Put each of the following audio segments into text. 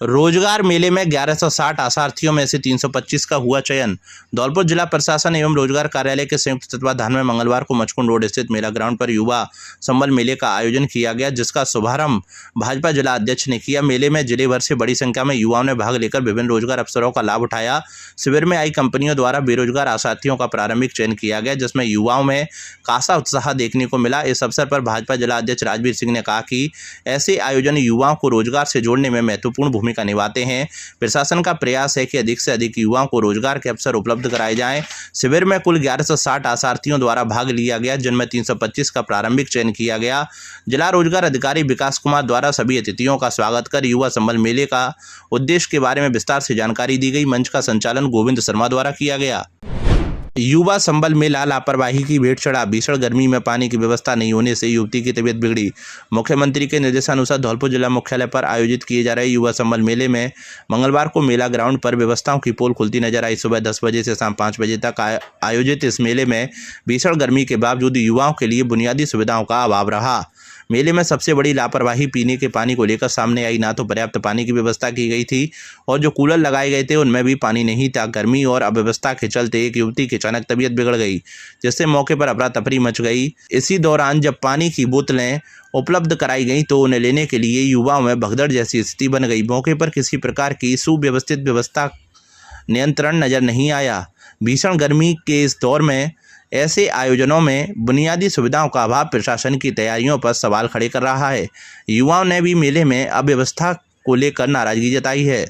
रोजगार मेले में 1160 आसार्थियों में से 325 का हुआ चयन। धौलपुर जिला प्रशासन एवं रोजगार कार्यालय के संयुक्त तत्वाधान में मंगलवार को मचकुंड रोड स्थित मेला ग्राउंड पर युवा संबल मेले का आयोजन किया गया, जिसका शुभारंभ भाजपा जिला अध्यक्ष ने किया। मेले में जिले भर से बड़ी संख्या में युवाओं ने भाग लेकर विभिन्न रोजगार अवसरों का लाभ उठाया। शिविर में आई कंपनियों द्वारा बेरोजगार आसार्थियों का प्रारंभिक चयन किया गया, जिसमें युवाओं में खासा उत्साह देखने को मिला। इस अवसर पर भाजपा जिला अध्यक्ष राजवीर सिंह ने कहा कि ऐसे आयोजन युवाओं को रोजगार से जोड़ने में महत्वपूर्ण भूमिका निभाते हैं। प्रशासन का प्रयास है कि अधिक से अधिक युवाओं को रोजगार के अवसर उपलब्ध कराए जाएं। शिविर में कुल 1160 आसार्थियों द्वारा भाग लिया गया, जिनमें 325 का प्रारंभिक चयन किया गया। जिला रोजगार अधिकारी विकास कुमार द्वारा सभी अतिथियों का स्वागत कर युवा संबल मेले का उद्देश्य के बारे में विस्तार से जानकारी दी गई। मंच का संचालन गोविंद शर्मा द्वारा किया गया। युवा संबल मेला लापरवाही की भेंट चढ़ा। भीषण गर्मी में पानी की व्यवस्था नहीं होने से युवती की तबीयत बिगड़ी। मुख्यमंत्री के निर्देशानुसार धौलपुर जिला मुख्यालय पर आयोजित किए जा रहे युवा संबल मेले में मंगलवार को मेला ग्राउंड पर व्यवस्थाओं की पोल खुलती नजर आई। सुबह 10 बजे से शाम 5 बजे तक आयोजित इस मेले में भीषण गर्मी के बावजूद युवाओं के लिए बुनियादी सुविधाओं का अभाव रहा। मेले में सबसे बड़ी लापरवाही पीने के पानी को लेकर सामने आई। ना तो पर्याप्त पानी की व्यवस्था की गई थी और जो कूलर लगाए गए थे उनमें भी पानी नहीं था। गर्मी और अव्यवस्था के चलते एक युवती की अचानक तबीयत बिगड़ गई, जिससे मौके पर अफरा तफरी मच गई। इसी दौरान जब पानी की बोतलें उपलब्ध कराई गई तो उन्हें लेने के लिए युवाओं में भगदड़ जैसी स्थिति बन गई। मौके पर किसी प्रकार की सुव्यवस्थित व्यवस्था नियंत्रण नजर नहीं आया। भीषण गर्मी के इस दौर में ऐसे आयोजनों में बुनियादी सुविधाओं का अभाव प्रशासन की तैयारियों पर सवाल खड़े कर रहा है। युवाओं ने भी मेले में अव्यवस्था को लेकर नाराजगी जताई है।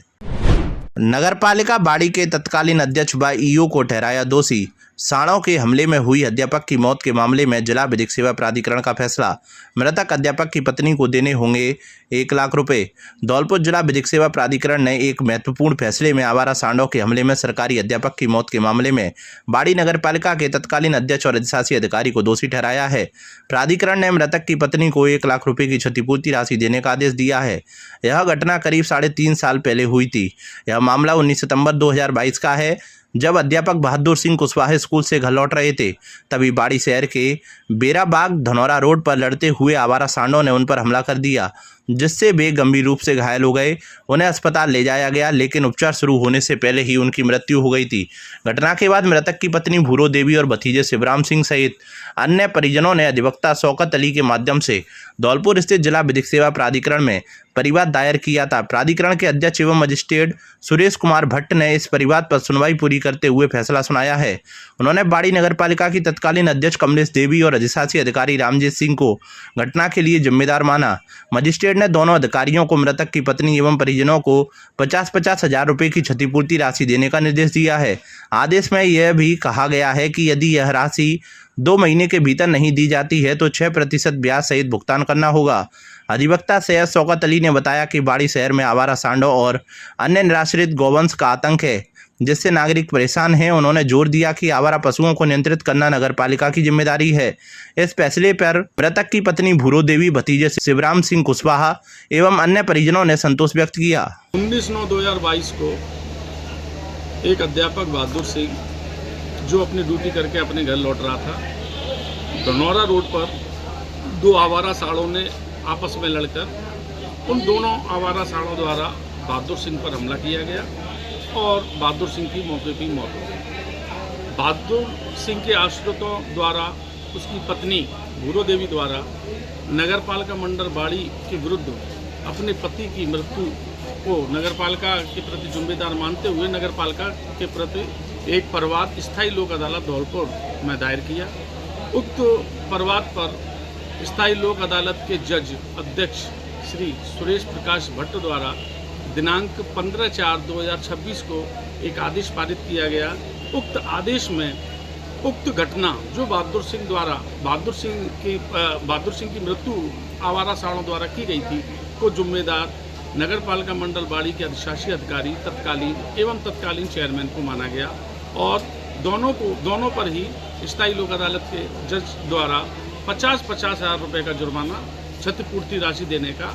नगरपालिका बाड़ी के तत्कालीन अध्यक्ष व ईओ को ठहराया दोषी। साड़ों के हमले में हुई अध्यापक की मौत के मामले में जिला विधिक सेवा प्राधिकरण का फैसला। मृतक अध्यापक की पत्नी को देने होंगे 1 लाख रुपए। धौलपुर जिला विधिक सेवा प्राधिकरण ने एक महत्वपूर्ण फैसले में आवारा सांडों के हमले में सरकारी अध्यापक की मौत के मामले में बाड़ी नगरपालिका के तत्कालीन अध्यक्ष और अधिशासी अधिकारी को दोषी ठहराया है। प्राधिकरण ने मृतक की पत्नी को 1 लाख रुपए की क्षतिपूर्ति राशि देने का आदेश दिया है। यह घटना करीब 3.5 साल पहले हुई थी। यह मामला 19 सितंबर 2022 का है, जब अध्यापक बहादुर सिंह कुशवाहा स्कूल से घर लौट रहे थे। तभी बाड़ी शहर के बेराबाग धनौरा रोड पर लड़ते हुए आवारा सांडों ने उन पर हमला कर दिया, जिससे वे गंभीर रूप से घायल हो गए। उन्हें अस्पताल ले जाया गया, लेकिन उपचार शुरू होने से पहले ही उनकी मृत्यु हो गई थी। घटना के बाद मृतक की पत्नी भूरो देवी और भतीजे शिवराम सिंह सहित अन्य परिजनों ने अधिवक्ता शौकत अली के माध्यम से धौलपुर स्थित जिला विधिक सेवा प्राधिकरण में परिवाद दायर किया था। प्राधिकरण के अध्यक्ष एवं मजिस्ट्रेट सुरेश कुमार भट्ट ने इस परिवाद पर सुनवाई पूरी करते हुए फैसला सुनाया है। उन्होंने बाड़ी नगरपालिका की तत्कालीन अध्यक्ष कमलेश देवी और अधिशासी अधिकारी रामजीत सिंह को घटना के लिए जिम्मेदार माना। मजिस्ट्रेट ने दोनों अधिकारियों को मृतक की पत्नी एवं परिजनों को 50-50 हजार रुपये की क्षतिपूर्ति राशि देने का निर्देश दिया है। आदेश में यह भी कहा गया है कि यदि यह राशि 2 महीने के भीतर नहीं दी जाती है तो 6% ब्याज सहित भुगतान करना होगा। अधिवक्ता सैयद शौकत अली ने बताया कि बाड़ी शहर में आवारा सांडों और अन्य निराश्रित गौवंश का आतंक है, जिससे नागरिक परेशान हैं। उन्होंने जोर दिया कि आवारा पशुओं को नियंत्रित करना नगरपालिका की जिम्मेदारी है। इस फैसले पर मृतक की पत्नी भूरो देवी, भतीजे शिवराम सिंह कुशवाहा एवं अन्य परिजनों ने संतोष व्यक्त किया। 19/9/2022 को एक अध्यापक बहादुर सिंह जो अपनी ड्यूटी करके अपने घर लौट रहा था, धनौरा रोड पर 2 आवारा साड़ों ने आपस में लड़कर उन दोनों आवारा साड़ों द्वारा बहादुर सिंह पर हमला किया गया और बहादुर सिंह की मौके पर मौत हो गई। बहादुर सिंह के आश्रितों द्वारा उसकी पत्नी भूरो देवी द्वारा नगरपालिका मंडल बाड़ी के विरुद्ध अपने पति की मृत्यु को नगरपालिका के प्रति जिम्मेदार मानते हुए नगरपालिका के प्रति एक परिवाद स्थायी लोक अदालत धौलपुर में दायर किया। उक्त परिवाद पर स्थायी लोक अदालत के जज अध्यक्ष श्री सुरेश प्रकाश भट्ट द्वारा दिनांक 15/4/2026 को एक आदेश पारित किया गया। उक्त आदेश में उक्त घटना जो बहादुर सिंह की मृत्यु आवारा सांडों द्वारा की गई थी को जिम्मेदार नगरपालिका मंडल बाड़ी के अधिशासी अधिकारी तत्कालीन चेयरमैन को माना गया और दोनों पर ही स्थायी लोक अदालत के जज द्वारा 50-50 हजार रुपये का जुर्माना क्षतिपूर्ति राशि देने का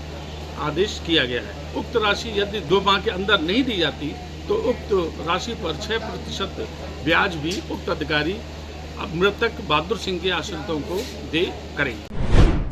आदेश किया गया है। उक्त राशि यदि 2 माह के अंदर नहीं दी जाती तो उक्त राशि पर 6% ब्याज भी उक्त अधिकारी मृतक बहादुर सिंह के आश्रितों को दे करेंगे।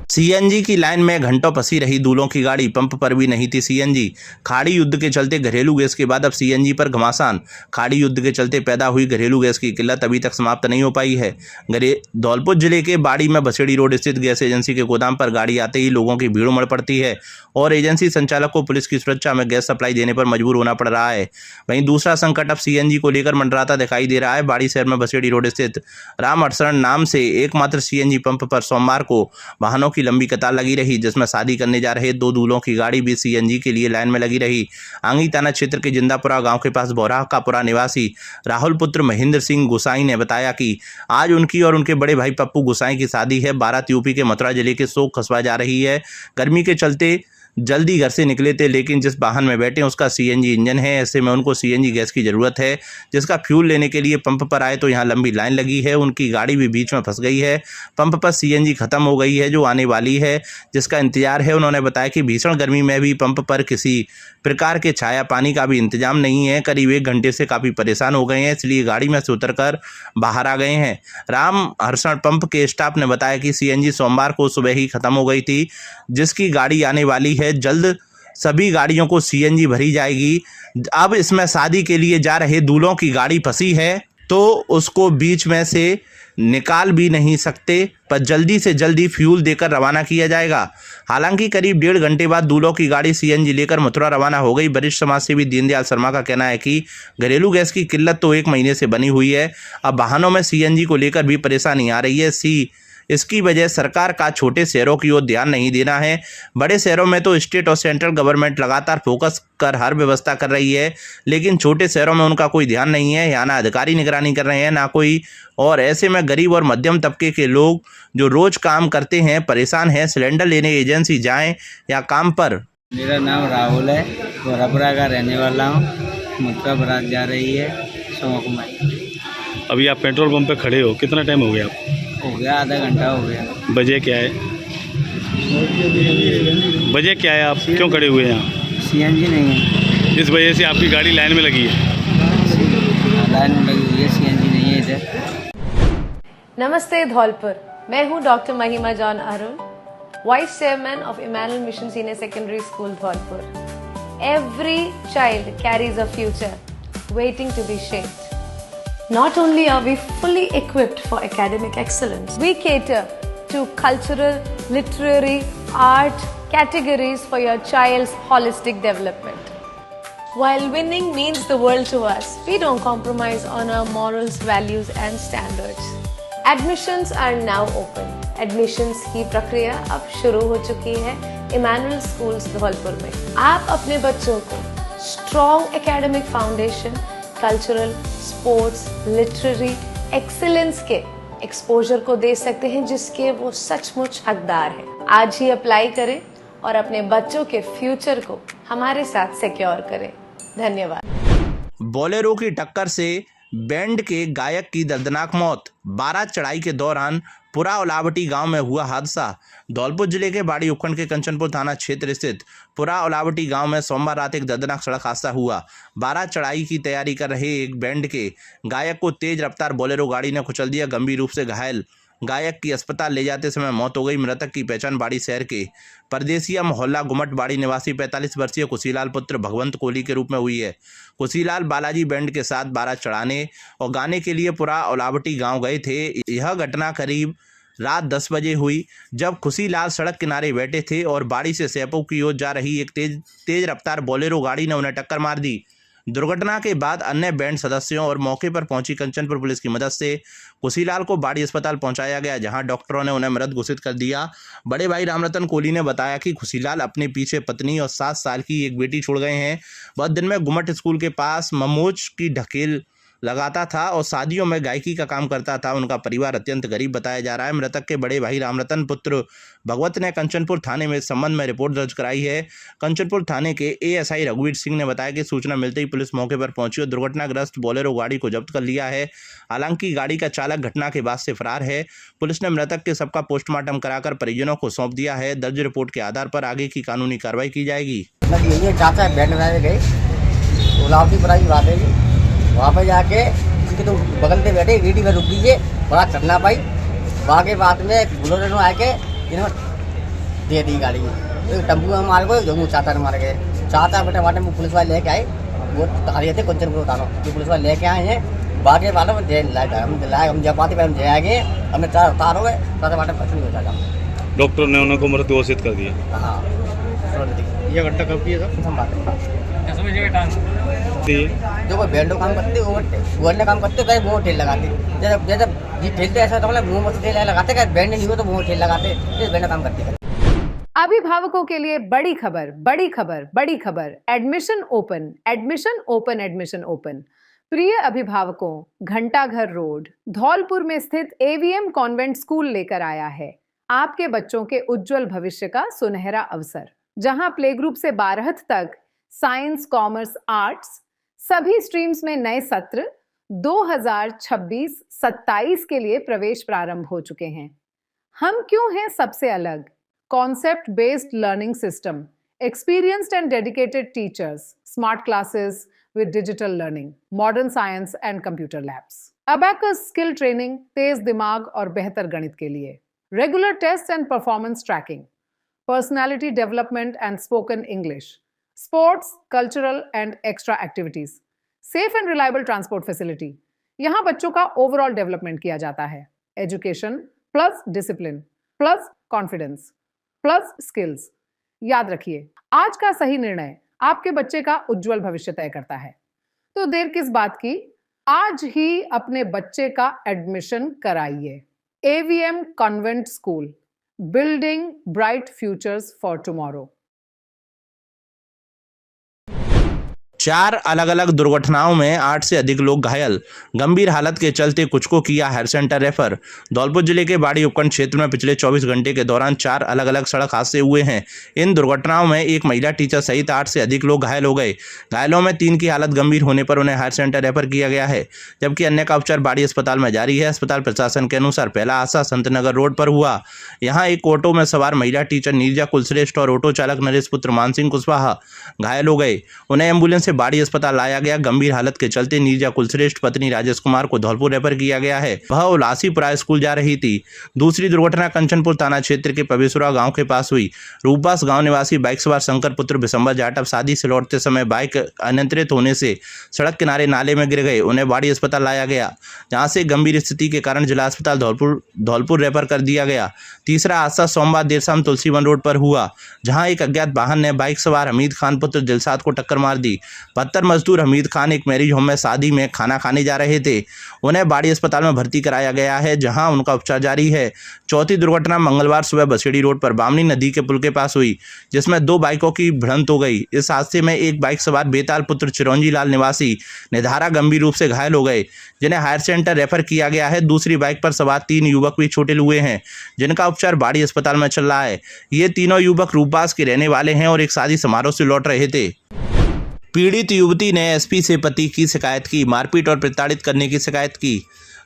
सीएनजी की लाइन में घंटों फंसी रही दूल्हों की गाड़ी, पंप पर भी नहीं थी सीएनजी। खाड़ी युद्ध के चलते घरेलू गैस के बाद अब सीएनजी पर घमासान। खाड़ी युद्ध के चलते पैदा हुई घरेलू गैस की किल्लत अभी तक समाप्त नहीं हो पाई है। धौलपुर जिले के बाड़ी में बसेड़ी रोड स्थित गैस एजेंसी के गोदाम पर गाड़ी आते ही लोगों की भीड़ उमड़ पड़ती है और एजेंसी संचालक को पुलिस की सुरक्षा में गैस सप्लाई देने पर मजबूर होना पड़ रहा है। वहीं दूसरा संकट अब सीएनजी को लेकर मंडराता दिखाई दे रहा है। बाड़ी शहर में बसेड़ी रोड स्थित राम अड़सरण नाम से एकमात्र सीएनजी पंप पर सोमवार को वाहनों की लंबी कतार लगी रही, जिसमें शादी करने जा रहे दो दूल्हों की गाड़ी भी सीएनजी के लिए लाइन में लगी रही। आंगी थाना क्षेत्र के जिंदापुरा गांव के पास बोराकापुरा निवासी राहुल पुत्र महेंद्र सिंह गोसाई ने बताया कि आज उनकी और उनके बड़े भाई पप्पू गोसाई की शादी है। बारात यूपी के मथुरा जिले के सोक खसवा जा रही है। गर्मी के चलते जल्दी घर से निकले थे, लेकिन जिस वाहन में बैठे उसका सीएनजी इंजन है। ऐसे में उनको सीएनजी गैस की ज़रूरत है, जिसका फ्यूल लेने के लिए पंप पर आए तो यहाँ लंबी लाइन लगी है। उनकी गाड़ी भी बीच में फंस गई है। पंप पर सीएनजी खत्म हो गई है जो आने वाली है, जिसका इंतजार है। उन्होंने बताया कि भीषण गर्मी में भी पंप पर किसी प्रकार के छाया पानी का भी इंतजाम नहीं है। करीब 1 घंटे से काफ़ी परेशान हो गए हैं, इसलिए गाड़ी में से उतरकर बाहर आ गए हैं। राम हर्षण पंप के स्टाफ ने बताया कि सीएनजी सोमवार को सुबह ही खत्म हो गई थी, जिसकी गाड़ी आने वाली है। जल्द सभी गाड़ियों को सीएनजी भरी जाएगी। अब इसमें शादी के लिए जा रहे दूल्हों की गाड़ी फंसी है तो उसको बीच में से निकाल भी नहीं सकते, पर जल्दी से जल्दी फ्यूल देकर रवाना किया जाएगा। हालांकि करीब 1.5 घंटे बाद दूल्हों की गाड़ी सीएनजी लेकर मथुरा रवाना हो गई। वरिष्ठ समाजसेवी दीनदयाल शर्मा का कहना है कि घरेलू गैस की किल्लत तो 1 महीने से बनी हुई है। अब वाहनों में सीएनजी को लेकर भी परेशानी आ रही है। इसकी वजह सरकार का छोटे शहरों की ओर ध्यान नहीं देना है। बड़े शहरों में तो स्टेट और सेंट्रल गवर्नमेंट लगातार फोकस कर हर व्यवस्था कर रही है, लेकिन छोटे शहरों में उनका कोई ध्यान नहीं है। यहाँ ना अधिकारी निगरानी कर रहे हैं ना कोई, और ऐसे में गरीब और मध्यम तबके के लोग जो रोज काम करते हैं परेशान हैं। सिलेंडर लेने एजेंसी जाएं या काम पर। मेरा नाम राहुल है, गोरापुरा का रहने वाला हूँ। मथुरा बारात जा रही है सोमक में। अभी आप पेट्रोल पंप पे खड़े हो, कितना टाइम हो गया आप? हो गया आधा घंटा हो गया। वजह क्या है? वजह क्या है, आप क्यों खड़े हुए हैं यहाँ? सीएनजी नहीं है, इस वजह से आपकी गाड़ी लाइन में लगी है। लाइन में लगी हुई है, सीएनजी नहीं है इधर। नमस्ते धौलपुर, मैं हूँ doctor Mahima John Arun, vice chairman of Emmanuel mission senior secondary school Dholpur. Every child carries a future waiting to be shaped. Not only are we fully equipped for academic excellence, we cater to cultural, literary, art categories for your child's holistic development. While winning means the world to us, we don't compromise on our morals, values and standards. Admissions are now open. Admissions की प्रक्रिया अब शुरू हो चुकी है Emmanuel schools Dholpur में। आप अपने बच्चों को strong academic foundation, cultural, sports, literary excellence के एक्सपोजर को दे सकते हैं, जिसके वो सचमुच हकदार हैं। आज ही अप्लाई करें और अपने बच्चों के फ्यूचर को हमारे साथ सिक्योर करें। धन्यवाद। बोलेरो की टक्कर से बैंड के गायक की दर्दनाक मौत। बारात चढ़ाई के दौरान पुरा ओलावटी गांव में हुआ हादसा। धौलपुर जिले के बाड़ी उपखंड के कंचनपुर थाना क्षेत्र स्थित पुरा ओलावटी गांव में सोमवार रात एक दर्दनाक सड़क हादसा हुआ। बारात चढ़ाई की तैयारी कर रहे एक बैंड के गायक को तेज रफ्तार बोलेरो गाड़ी ने कुचल दिया। गंभीर रूप से घायल गायक की अस्पताल ले जाते समय मौत हो गई। मृतक की पहचान बाड़ी शहर के परदेसिया मोहल्ला गुमट बाड़ी निवासी 45 वर्षीय कुशीलाल पुत्र भगवंत कोहली के रूप में हुई है। कुशीलाल बालाजी बैंड के साथ बारात चढ़ाने और गाने के लिए पुरा ओलावटी गांव गए थे। यह घटना करीब रात 10 बजे हुई, जब खुशीलाल सड़क किनारे बैठे थे और बाड़ी से सैपो की ओर जा रही एक तेज रफ्तार बोलेरो गाड़ी ने उन्हें टक्कर मार दी। दुर्घटना के बाद अन्य बैंड सदस्यों और मौके पर पहुंची कंचनपुर पुलिस की मदद से कुशीलाल को बाड़ी अस्पताल पहुंचाया गया, जहां डॉक्टरों ने उन्हें मृत घोषित कर दिया। बड़े भाई रामरतन कोहली ने बताया कि कुशीलाल अपने पीछे पत्नी और 7 साल की एक बेटी छोड़ गए हैं। वह दिन में गुमट स्कूल के पास ममोज की ढकेल लगाता था और शादियों में गायकी का काम करता था। उनका परिवार अत्यंत गरीब बताया जा रहा है। मृतक के बड़े भाई रामरतन पुत्र भगवत ने कंचनपुर थाने में इस संबंध में रिपोर्ट दर्ज कराई है। कंचनपुर थाने के एएसआई रघुवीर सिंह ने बताया कि सूचना मिलते ही पुलिस मौके पर पहुंची और दुर्घटनाग्रस्त बोलेरो गाड़ी को जब्त कर लिया है। हालांकि गाड़ी का चालक घटना के बाद से फरार है। पुलिस ने मृतक के शव का पोस्टमार्टम कराकर परिजनों को सौंप दिया है। दर्ज रिपोर्ट के आधार पर आगे की कानूनी कार्रवाई की जाएगी। चाचा बैंड बजाने गए, वहाँ पर जाके उनके तो बगल में बैठे वीडी में रुक दीजिए, बड़ा चढ़ना पाई। वहाँ के बाद में बोलेरो आके इन्होंने दे दी गाड़ी। तो टेम्पू में मार गए जो चाचा ने मार गए। चाचा बेटा वाटे में पुलिस वाले लेके आए, वो तारिये थे कुंचन को उतारो, जो पुलिस वाले लेके आए हैं बाकी वालों में जेल लाया, हम जब पाते पे हम जे आएंगे, हमने चार उतारो है चाचा वाटे कुछ नहीं होता था। डॉक्टर ने उनको मृत घोषित कर दिया। हाँ ये घटना कब की है जो कोई बैंडो काम करते वो अन्य काम करते कहीं मुँह ठेल लगाते, जब जब जी ठेलते ऐसा तो मतलब मुँह में ठेल लगाते, कहीं बैंड नहीं हो तो मुँह ठेल लगाते, जिस बैंड काम करते। अभिभावकों के लिए बड़ी खबर, बड़ी खबर, बड़ी खबर। Admission open, admission open, admission open. प्रिय अभिभावकों, घंटाघर रोड धौलपुर में स्थित एवीएम कॉन्वेंट स्कूल लेकर आया है आपके बच्चों के उज्जवल भविष्य का सुनहरा अवसर, जहां प्ले ग्रुप से 12th तक साइंस, कॉमर्स, आर्ट्स सभी स्ट्रीम्स में नए सत्र 2026-27 के लिए प्रवेश प्रारंभ हो चुके हैं। हम क्यों हैं सबसे अलग? Concept based learning system, experienced and dedicated teachers, smart classes with digital learning, modern science and computer labs, abacus skill training, तेज दिमाग और बेहतर गणित के लिए, regular tests and performance tracking, personality development and spoken English, sports, cultural and extra activities, safe and reliable transport facility। यहाँ बच्चों का overall development किया जाता है। Education plus discipline plus confidence plus skills. याद रखिए, आज का सही निर्णय आपके बच्चे का उज्जवल भविष्य तय करता है। तो देर किस बात की, आज ही अपने बच्चे का एडमिशन कराइए। AVM convent school, building bright futures for tomorrow. 4 अलग अलग दुर्घटनाओं में 8 से अधिक लोग घायल, गंभीर हालत के चलते कुछ को किया हायर सेंटर रेफर। धौलपुर जिले के बाड़ी उपखंड क्षेत्र में पिछले 24 घंटे के दौरान 4 अलग अलग सड़क हादसे हुए हैं। इन दुर्घटनाओं में एक महिला टीचर सहित 8 से अधिक लोग घायल हो गए। घायलों में 3 की हालत गंभीर होने पर उन्हें हायर सेंटर रेफर किया गया है, जबकि अन्य का उपचार बाड़ी अस्पताल में जारी है। अस्पताल प्रशासन के अनुसार पहला हादसा संतनगर रोड पर हुआ। यहाँ एक ऑटो में सवार महिला टीचर नीरजा कुलश्रेष्ठ और ऑटो चालक नरेश पुत्र मानसिंह कुशवाहा घायल हो गए। उन्हें एम्बुलेंस से बाड़ी अस्पताल लाया गया। गंभीर हालत के चलते नीरजा कुलश्रेष्ठ पत्नी राजेश कुमार को धौलपुर रेफर किया गया है। वह उलासीपुरा स्कूल जा रही थी। दूसरी दुर्घटना कंचनपुर थाना क्षेत्र के पवेसुरा गांव के पास हुई। रूपबास गांव निवासी बाइक सवार शंकर पुत्र बिशंबर जाटव शादी से लौटते समय बाइक अनियंत्रित होने से सड़क किनारे नाले में गिर गए। उन्हें बाड़ी अस्पताल लाया गया, जहां से गंभीर स्थिति के कारण जिला अस्पताल धौलपुर रेफर कर दिया गया। तीसरा हादसा सोमवार देर शाम तुलसीवन रोड पर हुआ, जहां एक अज्ञात वाहन ने बाइक सवार हमीद खान पुत्र दिलशाद को टक्कर मार दी। 72 मजदूर हमीद खान एक मैरिज होम में शादी में खाना खाने जा रहे थे। उन्हें बाड़ी अस्पताल में भर्ती कराया गया है, जहां उनका उपचार जारी है। चौथी दुर्घटना मंगलवार सुबह बसेड़ी रोड पर बामनी नदी के पुल के पास हुई, जिसमें 2 बाइकों की भिड़ंत हो गई। इस हादसे में एक बाइक सवार बेताल पुत्र चिरंजी लाल निवासी निधारा गंभीर रूप से घायल हो गए, जिन्हें हायर सेंटर रेफर किया गया है। दूसरी बाइक पर सवार 3 युवक भी चोटिल हुए हैं, जिनका उपचार बाड़ी अस्पताल में चल रहा है। ये तीनों युवक रूपबास के रहने वाले हैं और एक शादी समारोह से लौट रहे थे। पीड़ित युवती ने एसपी से पति की शिकायत की, मारपीट और प्रताड़ित करने की शिकायत की।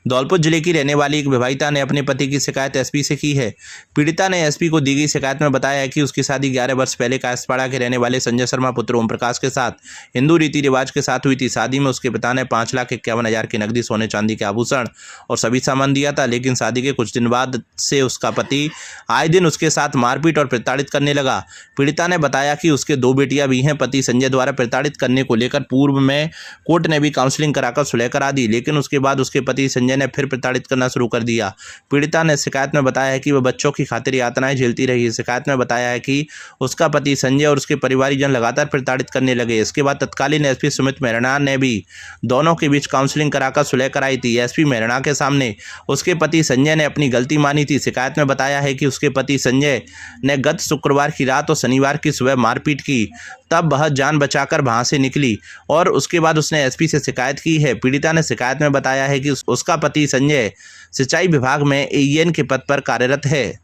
धौलपुर जिले की रहने वाली एक विवाहिता ने अपने पति की शिकायत एसपी से की है। पीड़िता ने एसपी को दी गई शिकायत में बताया है कि उसकी शादी 11 वर्ष पहले कायस्थपाड़ा के रहने वाले संजय शर्मा पुत्र ओम प्रकाश के साथ हिंदू रीति रिवाज के साथ हुई थी। शादी में उसके पिता ने 5,51,000 की नकदी, सोने चांदी के आभूषण और सभी सामान दिया था, लेकिन शादी के कुछ दिन बाद से उसका पति आए दिन उसके साथ मारपीट और प्रताड़ित करने लगा। पीड़िता ने बताया कि उसके 2 बेटियां भी हैं। पति संजय द्वारा प्रताड़ित करने को लेकर पूर्व में कोर्ट ने भी काउंसलिंग कराकर सुलह करा दी, लेकिन उसके बाद उसके पति संजय ने फिर प्रताड़ित करना शुरू कर दिया। पीड़िता ने शिकायत में बताया है कि वह बच्चों की खातिर यातनाएं झेलती रही। शिकायत में बताया है कि उसका पति संजय और उसके परिवारजन लगातार प्रताड़ित करने लगे। इसके बाद तत्कालीन एसपी सुमित मेहरणा ने भी दोनों के बीच काउंसलिंग कराकर सुलह कराई थी। एसपी मेहरणा के सामने उसके पति संजय ने अपनी गलती मानी थी। शिकायत में बताया है कि उसके पति संजय ने गत शुक्रवार की रात और शनिवार की सुबह मारपीट की, तब वह जान बचाकर वहां से निकली और उसके बाद उसने एसपी से शिकायत की है। पीड़िता ने शिकायत में बताया है कि उसका पति संजय सिंचाई विभाग में एईएन के पद पर कार्यरत है।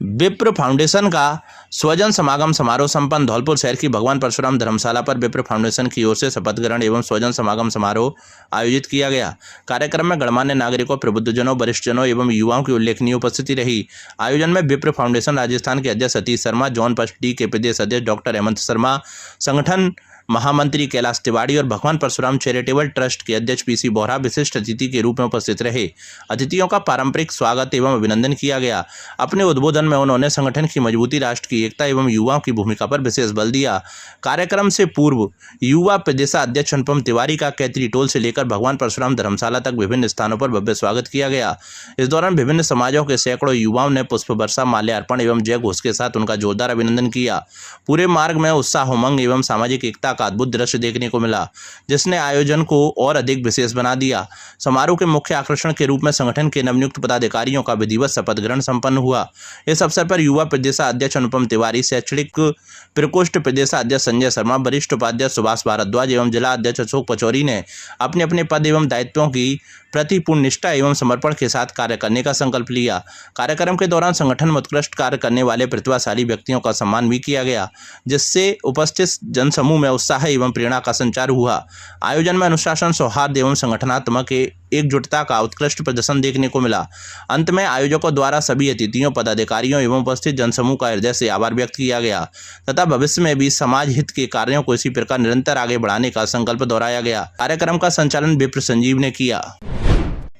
विप्र फाउंडेशन का स्वजन समागम समारोह संपन्न। धौलपुर शहर की भगवान परशुराम धर्मशाला पर विप्र फाउंडेशन की ओर से शपथ ग्रहण एवं स्वजन समागम समारोह आयोजित किया गया। कार्यक्रम में गणमान्य नागरिकों, प्रबुद्धजनों, वरिष्ठजनों एवं युवाओं की उल्लेखनीय उपस्थिति रही। आयोजन में विप्र फाउंडेशन राजस्थान के अध्यक्ष Satish Sharma, John first D के प्रदेश अध्यक्ष डॉक्टर हेमंत शर्मा, संगठन महामंत्री कैलाश तिवारी और भगवान परशुराम चैरिटेबल ट्रस्ट के अध्यक्ष पीसी बोहरा विशिष्ट अतिथि के रूप में उपस्थित रहे। अतिथियों का पारंपरिक स्वागत एवं अभिनंदन किया गया। अपने उद्बोधन में उन्होंने संगठन की मजबूती, राष्ट्र की एकता एवं युवाओं की भूमिका पर विशेष बल दिया। कार्यक्रम से पूर्व युवा प्रदेशाध्यक्ष अनुपम तिवारी का कैथरी टोल से लेकर भगवान परशुराम धर्मशाला तक विभिन्न स्थानों पर भव्य स्वागत किया गया। इस दौरान विभिन्न समाजों के सैकड़ों युवाओं ने पुष्प वर्षा, माल्यार्पण एवं जय घोष के साथ उनका जोरदार अभिनंदन किया। पूरे मार्ग में उत्साह, उमंग एवं सामाजिक एकता का अद्भुत दृश्य देखने को मिला, जिसने आयोजन को और अधिक विशेष बना दिया। समारोह के मुख्य आकर्षण के रूप में संगठन के नवनियुक्त पदाधिकारियों का विधिवत शपथ ग्रहण संपन्न हुआ। इस अवसर पर युवा प्रदेशाध्यक्ष अनुपम तिवारी, शैक्षणिक प्रकोष्ठ प्रदेशाध्यक्ष संजय शर्मा, वरिष्ठ उपाध्यक्ष सुभाष भारद्वाज एवं जिला अध्यक्ष अशोक पचौरी ने अपने अपने पद एवं दायित्वों की प्रति पूर्ण निष्ठा एवं समर्पण के साथ कार्य करने का संकल्प लिया। कार्यक्रम के दौरान संगठन में उत्कृष्ट कार्य करने वाले प्रतिभाशाली व्यक्तियों का सम्मान भी किया गया, जिससे उपस्थित जनसमूह में उत्साह एवं प्रेरणा का संचार हुआ। आयोजन में अनुशासन, सौहार्द एवं संगठनात्मक एकजुटता का उत्कृष्ट प्रदर्शन देखने को मिला। अंत में आयोजकों द्वारा सभी अतिथियों, पदाधिकारियों एवं उपस्थित जनसमूह का हृदय से आभार व्यक्त किया गया तथा भविष्य में भी समाज हित के कार्यों को इसी प्रकार निरंतर आगे बढ़ाने का संकल्प दोहराया गया। कार्यक्रम का संचालन विप्र संजीव ने किया।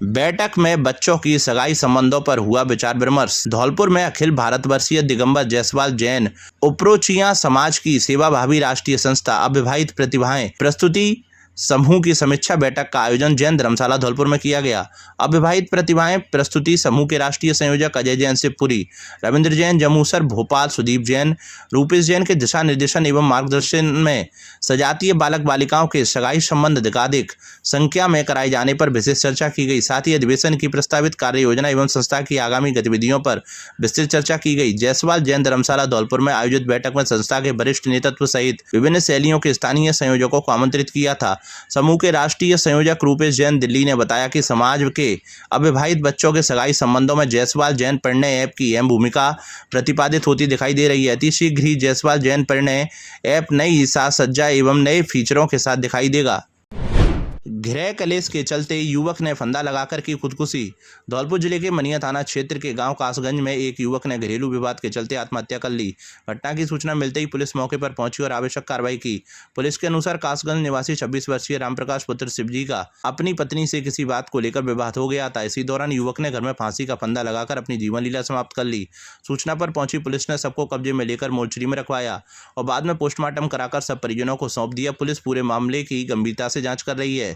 बैठक में बच्चों की सगाई संबंधों पर हुआ विचार विमर्श। धौलपुर में अखिल भारतवर्षीय दिगंबर जायसवाल जैन उप्रोचिया समाज की सेवाभावी राष्ट्रीय संस्था अविवाहित प्रतिभाएं प्रस्तुति समूह की समीक्षा बैठक का आयोजन जैन धर्मशाला धौलपुर में किया गया। अविवाहित प्रतिभाएं प्रस्तुति समूह के राष्ट्रीय संयोजक अजय जैन शिवपुरी, रविंद्र जैन जमूसर भोपाल, सुदीप जैन, रूपेश जैन के दिशा निर्देशन एवं मार्गदर्शन में सजातीय बालक बालिकाओं के सगाई संबंध अधिकाधिक संख्या में कराए जाने पर विशेष चर्चा की गई। साथ ही अधिवेशन की प्रस्तावित कार्य योजना एवं संस्था की आगामी गतिविधियों पर विस्तृत चर्चा की गई। जायसवाल जैन धर्मशाला धौलपुर में आयोजित बैठक में संस्था के वरिष्ठ नेतृत्व सहित विभिन्न शैलियों के स्थानीय संयोजकों को आमंत्रित किया था। समूह के राष्ट्रीय संयोजक रूपेश जैन दिल्ली ने बताया कि समाज के अविवाहित बच्चों के सगाई संबंधों में जायसवाल जैन परिणय ऐप की अहम भूमिका प्रतिपादित होती दिखाई दे रही है। अति शीघ्र ही जायसवाल जैन परिणय ऐप नई साज सज्जा एवं नए फीचरों के साथ दिखाई देगा। गृह कलेश के चलते युवक ने फंदा लगाकर की खुदकुशी। धौलपुर जिले के मनिया थाना क्षेत्र के गांव कासगंज में एक युवक ने घरेलू विवाद के चलते आत्महत्या कर ली। घटना की सूचना मिलते ही पुलिस मौके पर पहुंची और आवश्यक कार्रवाई की। पुलिस के अनुसार कासगंज निवासी 26 वर्षीय रामप्रकाश पुत्र शिवजी का अपनी पत्नी से किसी बात को लेकर विवाद हो गया था। इसी दौरान युवक ने घर में फांसी का फंदा लगाकर अपनी जीवन लीला समाप्त कर ली। सूचना पर पहुंची पुलिस ने सबको कब्जे में लेकर मोर्चरी में रखवाया और बाद में पोस्टमार्टम कराकर सब परिजनों को सौंप दिया। पुलिस पूरे मामले की गंभीरता से जाँच कर रही है।